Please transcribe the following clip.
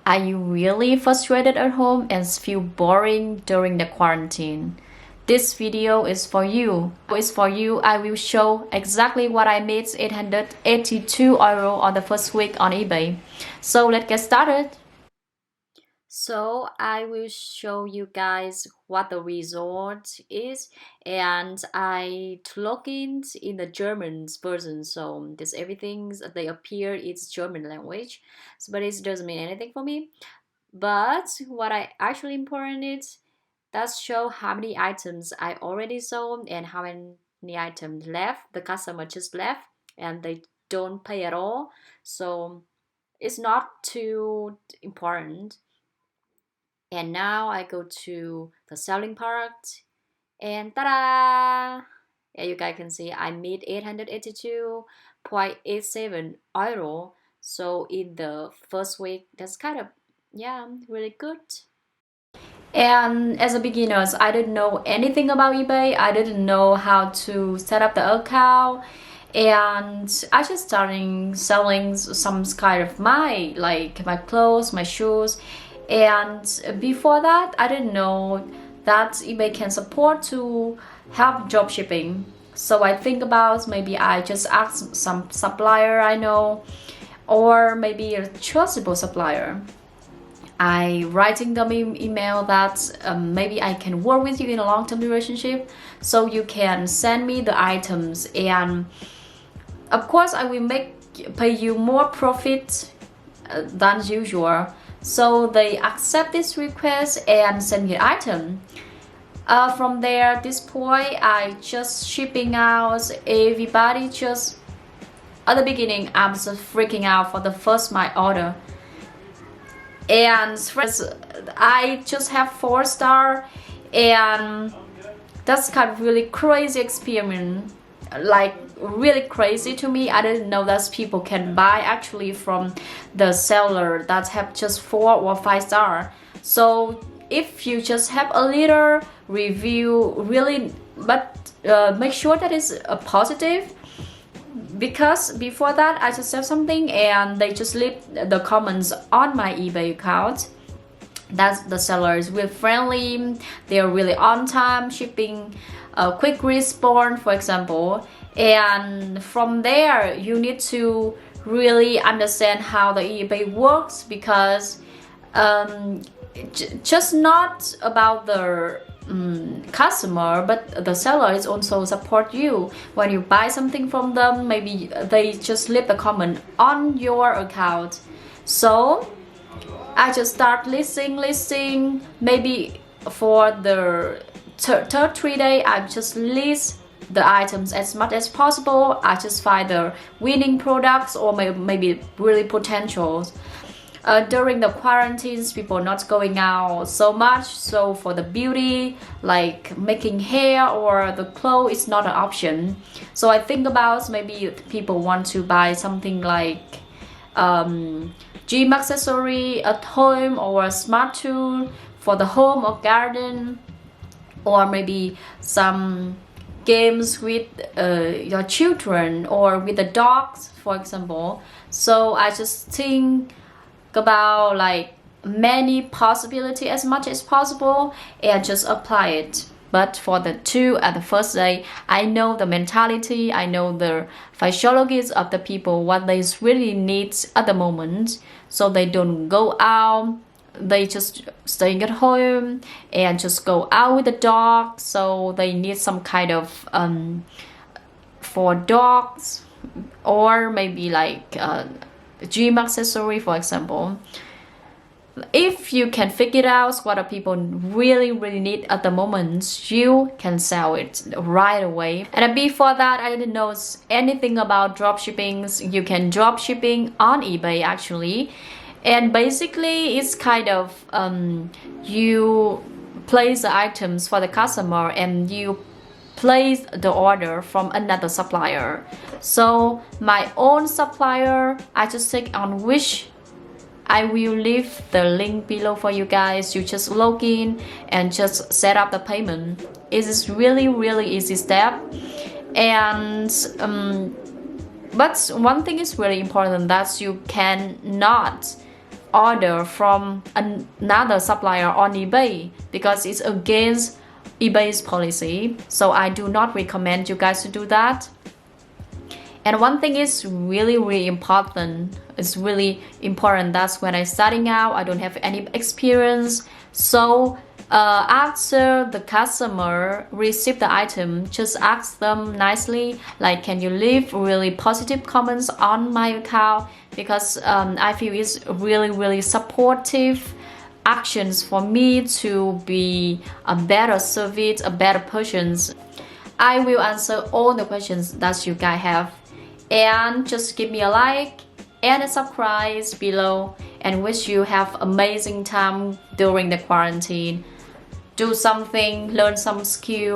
Are you really frustrated at home and feel boring during the quarantine? This video is for you. I will show exactly what I made 882 euro on the first week on eBay. So let's get started. So I will show you guys what the result is, and I log in the German version. So this everything they appear it's German language, but it doesn't mean anything for me. But what I actually important is that show how many items I already sold and how many items left. The customer just left and they don't pay at all. So it's not too important. And now I go to the selling part and ta-da! Yeah, you guys can see I made 882.87 euro. So in the first week, that's kind of, yeah, really good. And as a beginners, I didn't know anything about eBay. I didn't know how to set up the account. And I just started selling some kind of my clothes, my shoes. And before that, I didn't know that eBay can support to help drop shipping. So I think about maybe I just ask some supplier I know, or maybe a trustable supplier. I writing them email that maybe I can work with you in a long-term relationship, so you can send me the items, and of course I will pay you more profit than usual. So they accept this request and send me the item. From there, this point I just shipping out. Everybody just at the beginning I'm just freaking out for the first my order. And I just have 4-star, and that's kind of really crazy experience, like really crazy to me. I didn't know that people can buy actually from the seller that have just 4 or 5-star. So if you just have a little review, really, but make sure that it's a positive. Because before that I just sell something and they just leave the comments on my eBay account that the sellers will friendly, they're really on time shipping, quick response, for example. And from there you need to really understand how the eBay works, because just not about the customer, but the seller is also support you when you buy something from them. Maybe they just leave a comment on your account. So I just start listing. Maybe for the third 3 day I just list the items as much as possible. I just find the winning products or maybe really potentials. During the quarantines, people not going out so much, so for the beauty, like making hair or the clothes, is not an option. So I think about maybe people want to buy something like gym accessory at home, or a smart tool for the home or garden, or maybe some games with your children or with the dogs, for example. So I just think about like many possibility as much as possible and just apply it. But for the 2 at the first day, I know the mentality, I know the physiologies of the people, what they really need at the moment. So they don't go out, they just staying at home and just go out with the dog. So they need some kind of for dogs, or maybe like gym accessory, for example. If you can figure out what the people really need at the moment, you can sell it right away. And before that, I didn't know anything about dropshipping. You can dropshipping on eBay actually, and basically it's kind of you place the items for the customer and you place the order from another supplier. So my own supplier, I just click on which. I will leave the link below for you guys. You just log in and just set up the payment. It is really easy step. And but one thing is really important, that you cannot order from another supplier on eBay because it's against eBay's policy. So I do not recommend you guys to do that. And one thing is really important. It's really important. That's when I starting out, I don't have any experience. So after the customer receive the item, just ask them nicely, like, can you leave really positive comments on my account? Because I feel it's really supportive actions for me to be a better service, a better person. I will answer all the questions that you guys have. And just give me a like and a subscribe below, and wish you have amazing time during the quarantine. Do something, learn some skill.